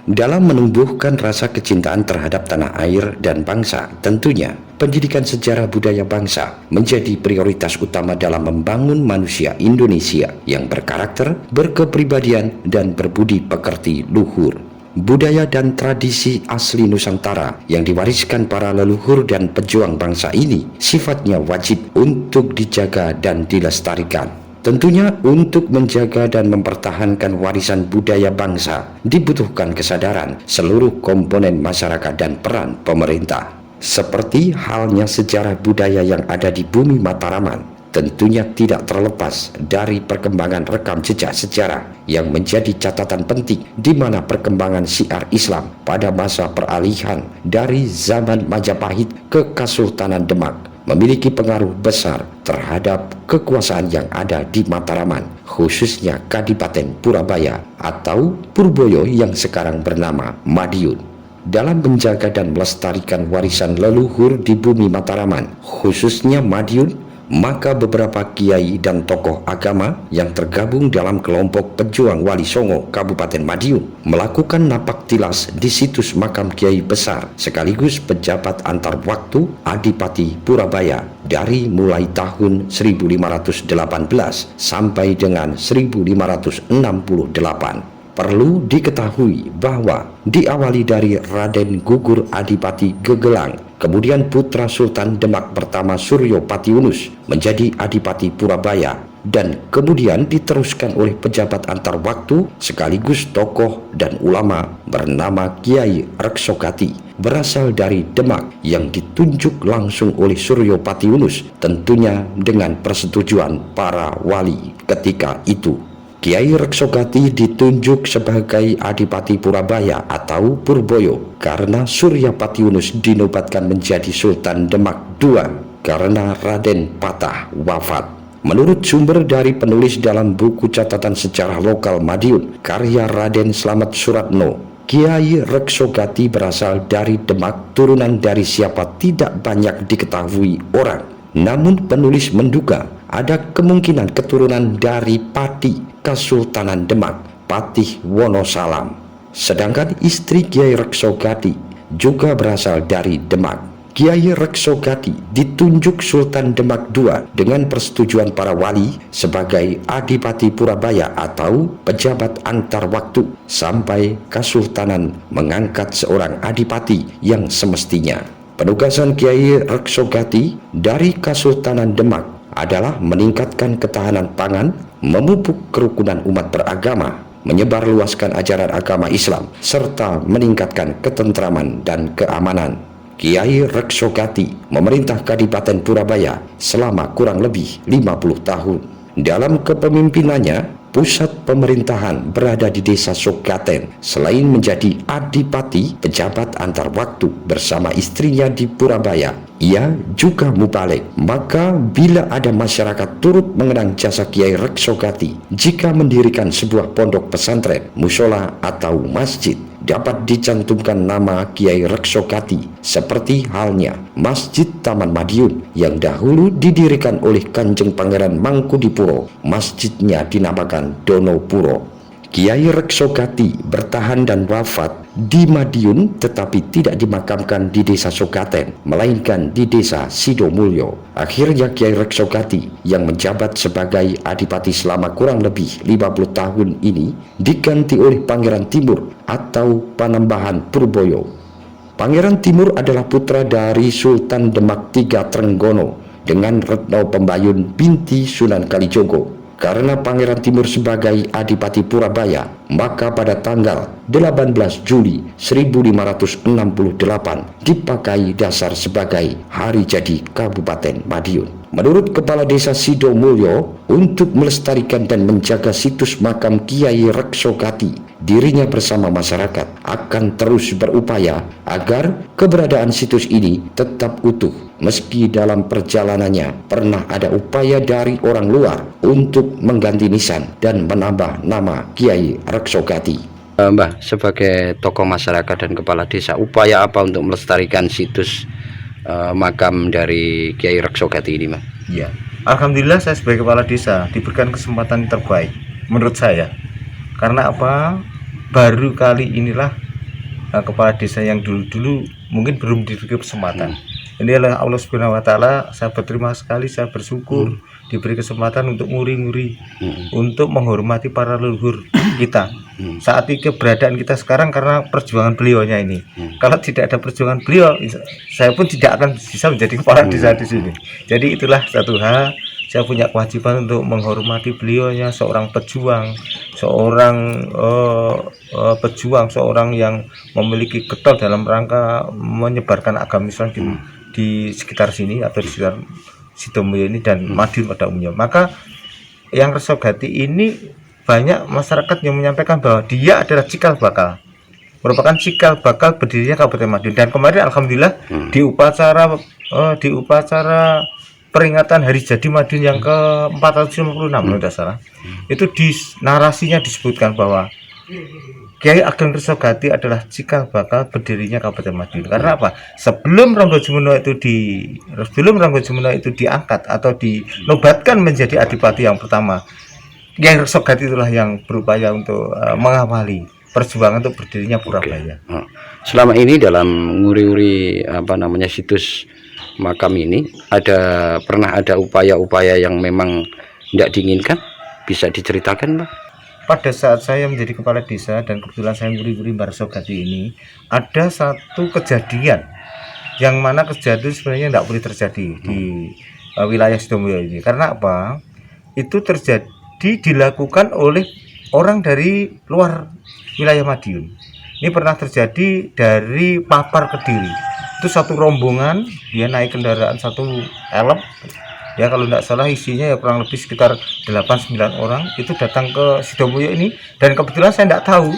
Dalam menumbuhkan rasa kecintaan terhadap tanah air dan bangsa, tentunya pendidikan sejarah budaya bangsa menjadi prioritas utama dalam membangun manusia Indonesia yang berkarakter, berkepribadian, dan berbudi pekerti luhur. Budaya dan tradisi asli Nusantara yang diwariskan para leluhur dan pejuang bangsa ini sifatnya wajib untuk dijaga dan dilestarikan. Tentunya untuk menjaga dan mempertahankan warisan budaya bangsa dibutuhkan kesadaran seluruh komponen masyarakat dan peran pemerintah. Seperti halnya sejarah budaya yang ada di bumi Mataraman, tentunya tidak terlepas dari perkembangan rekam jejak sejarah yang menjadi catatan penting di mana perkembangan syiar Islam pada masa peralihan dari zaman Majapahit ke Kesultanan Demak memiliki pengaruh besar terhadap kekuasaan yang ada di Mataraman, khususnya Kadipaten Purabaya atau Purboyo yang sekarang bernama Madiun. Dalam menjaga dan melestarikan warisan leluhur di bumi Mataraman, khususnya Madiun, maka beberapa kiai dan tokoh agama yang tergabung dalam kelompok pejuang Wali Songo Kabupaten Madiun melakukan napak tilas di situs makam kiai besar sekaligus pejabat antar waktu Adipati Purabaya dari mulai tahun 1518 sampai dengan 1568. Perlu diketahui bahwa diawali dari Raden Gugur Adipati Gegelang, kemudian putra Sultan Demak pertama Suryo Patiunus menjadi Adipati Purabaya, dan kemudian diteruskan oleh pejabat antar waktu sekaligus tokoh dan ulama bernama Kiai Reksogati berasal dari Demak yang ditunjuk langsung oleh Suryo Patiunus, tentunya dengan persetujuan para wali ketika itu. Kiai Reksogati ditunjuk sebagai Adipati Purabaya atau Purboyo karena Surya Patiunus dinobatkan menjadi Sultan Demak II karena Raden Patah wafat. Menurut sumber dari penulis dalam buku catatan sejarah lokal Madiun, karya Raden Slamet Suratno, Kiai Reksogati berasal dari Demak, turunan dari siapa tidak banyak diketahui orang. Namun penulis menduga ada kemungkinan keturunan dari Pati Kesultanan Demak, Patih Wonosalam. Sedangkan istri Kiai Reksogati juga berasal dari Demak. Kiai Reksogati ditunjuk Sultan Demak II dengan persetujuan para wali sebagai Adipati Purabaya atau pejabat antar waktu sampai Kesultanan mengangkat seorang adipati yang semestinya. Penugasan Kiai Reksogati dari Kesultanan Demak adalah meningkatkan ketahanan pangan, memupuk kerukunan umat beragama, menyebarluaskan ajaran agama Islam, serta meningkatkan ketentraman dan keamanan. Kiai Reksogati memerintah Kadipaten Purabaya selama kurang lebih 50 tahun. Dalam kepemimpinannya, pusat pemerintahan berada di desa Sogaten. Selain menjadi adipati pejabat antar waktu bersama istrinya di Purabaya, ia juga mubalik. Maka bila ada masyarakat turut mengenang jasa Kiai Reksogati jika mendirikan sebuah pondok pesantren, musola atau masjid, dapat dicantumkan nama Kiai Reksogati seperti halnya Masjid Taman Madiun yang dahulu didirikan oleh Kanjeng Pangeran Mangkudipuro. Masjidnya dinamakan Donopuro. Kiai Reksogati bertahan dan wafat di Madiun tetapi tidak dimakamkan di desa Sogaten melainkan di desa Sidomulyo. Akhirnya Kiai Reksogati yang menjabat sebagai adipati selama kurang lebih 50 tahun ini diganti oleh Pangeran Timur atau Panembahan Purboyo. Pangeran Timur adalah putra dari Sultan Demak III Trenggono dengan Retno Pembayun binti Sunan Kalijogo. Karena Pangeran Timur sebagai Adipati Purabaya, maka pada tanggal 18 Juli 1568 dipakai dasar sebagai hari jadi Kabupaten Madiun. Menurut Kepala Desa Sidomulyo, untuk melestarikan dan menjaga situs makam Kiai Reksogati, dirinya bersama masyarakat akan terus berupaya agar keberadaan situs ini tetap utuh. Meski dalam perjalanannya pernah ada upaya dari orang luar untuk mengganti nisan dan menambah nama Kiai Reksogati. Mbah, sebagai tokoh masyarakat dan kepala desa, upaya apa untuk melestarikan situs makam dari Kiai Reksogati ini, Mbah? Ya, alhamdulillah saya sebagai kepala desa diberikan kesempatan terbaik menurut saya. Karena apa? Baru kali inilah kepala desa yang dulu-dulu mungkin belum diberi kesempatan. Ini adalah Allah Subhanahu wa taala, saya berterima sekali, saya bersyukur diberi kesempatan untuk nguri-nguri, untuk menghormati para leluhur kita. Saat ini keberadaan kita sekarang karena perjuangan beliaunya ini. Kalau tidak ada perjuangan beliau, saya pun tidak akan bisa menjadi kepala desa di sini. Jadi itulah satu hal, saya punya kewajiban untuk menghormati beliaunya, seorang pejuang, seorang yang memiliki getol dalam rangka menyebarkan agama Islam di sekitar sini atau di sekitar Sidomulyo ini dan Madiun pada umumnya. Maka yang Resogati ini banyak masyarakat yang menyampaikan bahwa dia adalah cikal bakal, merupakan cikal bakal berdirinya Kabupaten Madiun. Dan kemarin alhamdulillah di upacara peringatan Hari Jadi Madiun yang ke-456 kalau tidak salah, itu di narasinya disebutkan bahwa Kiai Ageng Resogati adalah cikal bakal berdirinya Kabupaten Madiun. Karena apa? Sebelum Ronggo Jumeno itu diangkat atau dinobatkan menjadi adipati yang pertama, Kiai Resogati itulah yang berupaya untuk mengawali perjuangan untuk berdirinya Purabaya. Selama ini dalam nguri-nguri situs makam ini pernah ada upaya-upaya yang memang tidak diinginkan, bisa diceritakan, Pak? Pada saat saya menjadi kepala desa dan kebetulan saya nguri-nguri Mbah Resogati ini, ada satu kejadian yang mana kejadian sebenarnya tidak boleh terjadi di wilayah Sidomulyo ini. Karena apa? Itu dilakukan oleh orang dari luar wilayah Madiun. Ini pernah terjadi dari Papar Kediri. Itu satu rombongan, dia naik kendaraan satu elep. Ya kalau tidak salah isinya ya kurang lebih sekitar 8-9 orang itu datang ke Sidomulyo ini, dan kebetulan saya tidak tahu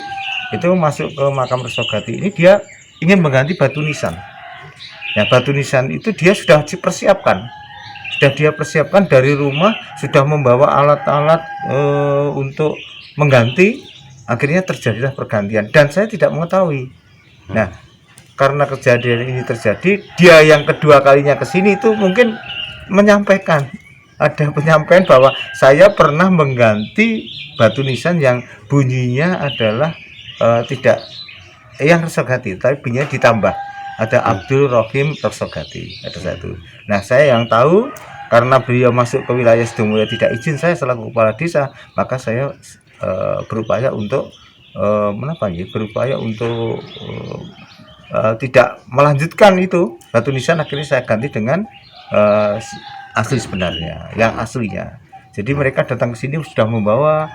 itu masuk ke makam Resogati ini, dia ingin mengganti batu nisan. Ya batu nisan itu dia sudah persiapkan dari rumah, sudah membawa alat-alat untuk mengganti. Akhirnya terjadilah pergantian dan saya tidak mengetahui. Nah, karena kejadian ini terjadi, dia yang kedua kalinya ke sini itu mungkin menyampaikan, ada penyampaian bahwa saya pernah mengganti batu nisan yang bunyinya adalah tidak yang Resogati, tapi bunyinya ditambah ada Abdul Rohim Resogati, ada satu. Nah, saya yang tahu karena beliau masuk ke wilayah Sidomulyo tidak izin saya selaku kepala desa, maka saya berupaya untuk tidak melanjutkan itu batu nisan. Akhirnya saya ganti dengan asli sebenarnya, yang aslinya. Jadi mereka datang ke sini sudah membawa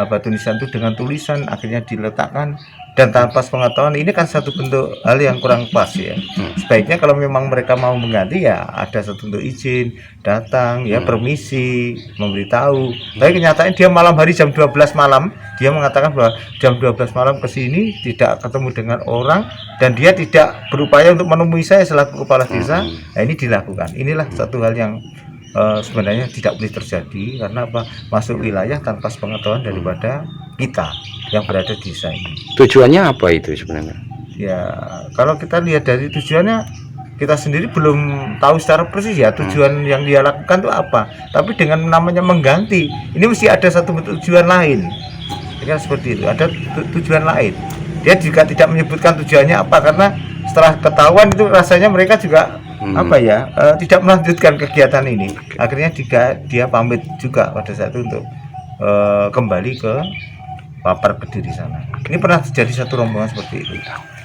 batu nisan itu dengan tulisan, akhirnya diletakkan dan tanpa pengetahuan. Ini kan satu bentuk hal yang kurang pas ya. Sebaiknya kalau memang mereka mau mengganti ya ada satu bentuk izin, datang ya, permisi, memberitahu. Tapi kenyataannya dia malam hari jam 12 malam, dia mengatakan bahwa jam 12 malam ke sini tidak ketemu dengan orang dan dia tidak berupaya untuk menemui saya selaku kepala desa. Nah, ini dilakukan. Inilah satu hal yang sebenarnya tidak boleh terjadi, karena apa? Masuk wilayah tanpa sepengetahuan daripada kita yang berada di desa ini. Tujuannya apa itu sebenarnya? Ya, kalau kita lihat dari tujuannya, kita sendiri belum tahu secara persis ya tujuan yang dia lakukan itu apa. Tapi dengan namanya mengganti, ini mesti ada satu tujuan lain. Ya, seperti itu, ada tujuan lain. Dia juga tidak menyebutkan tujuannya apa, karena setelah ketahuan itu rasanya mereka juga tidak melanjutkan kegiatan ini. Akhirnya dia pamit juga pada saat itu untuk kembali ke Papar Kediri sana. Ini pernah terjadi satu rombongan seperti itu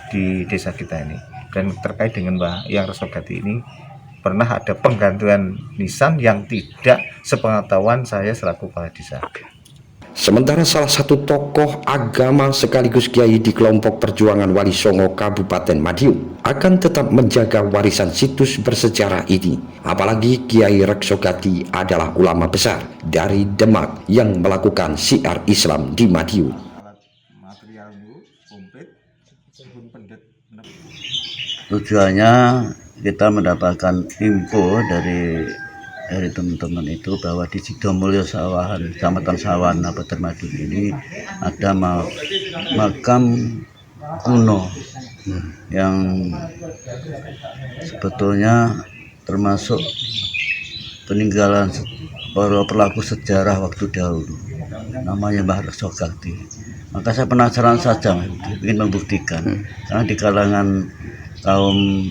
di desa kita ini. Dan terkait dengan Mbah yang Resogati ini, pernah ada penggantian nisan yang tidak sepengetahuan saya selaku kepala desa. Sementara salah satu tokoh agama sekaligus kiai di kelompok perjuangan Wali Songo Kabupaten Madiun akan tetap menjaga warisan situs bersejarah ini. Apalagi Kiai Resogati adalah ulama besar dari Demak yang melakukan syiar Islam di Madiun. Tujuannya kita mendapatkan info dari teman-teman itu bahwa di Sidomulyo Sawahan, Kecamatan Sawahan, Kabupaten Madiun ini ada makam kuno yang sebetulnya termasuk peninggalan para pelaku sejarah waktu dahulu, namanya Mbah Resogati. Maka saya penasaran saja, ingin membuktikan. Karena di kalangan kaum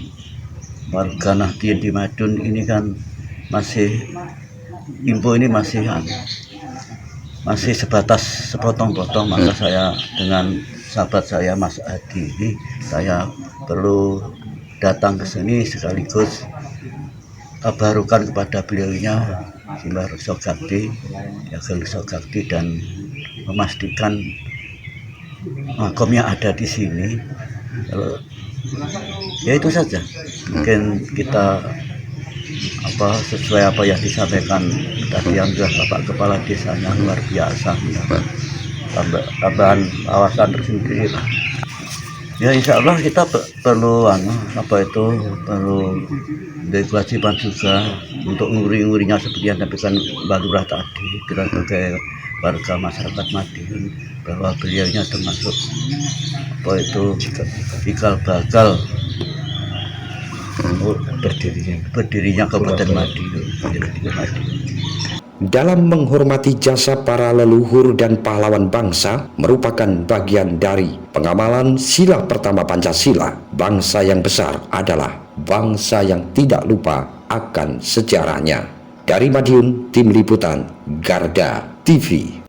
warga Nahdien di Madiun ini kan masih info ini masih sebatas sepotong-potong. Maka saya dengan sahabat saya Mas Adi ini, saya perlu datang ke sini sekaligus kabarukan kepada beliaunya Simbah Rukso Gakti, dan memastikan makomnya ada di sini. Kalau ya itu saja, mungkin kita sesuai apa yang disampaikan tadi yang sudah Bapak Kepala Desanya, luar biasa, tambahan awasan tersendiri lah. Ya insya Allah kita perlu perlu dari kewajiban juga untuk nguri-ngurinya seperti yang disampaikan Mbak Lurah tadi, kita sebagai warga masyarakat Madiun, bahwa beliaunya termasuk cikal bakal berdirinya Kabupaten Madiun. Dalam menghormati jasa para leluhur dan pahlawan bangsa merupakan bagian dari pengamalan sila pertama Pancasila. Bangsa yang besar adalah bangsa yang tidak lupa akan sejarahnya. Dari Madiun, Tim Liputan Garda TV.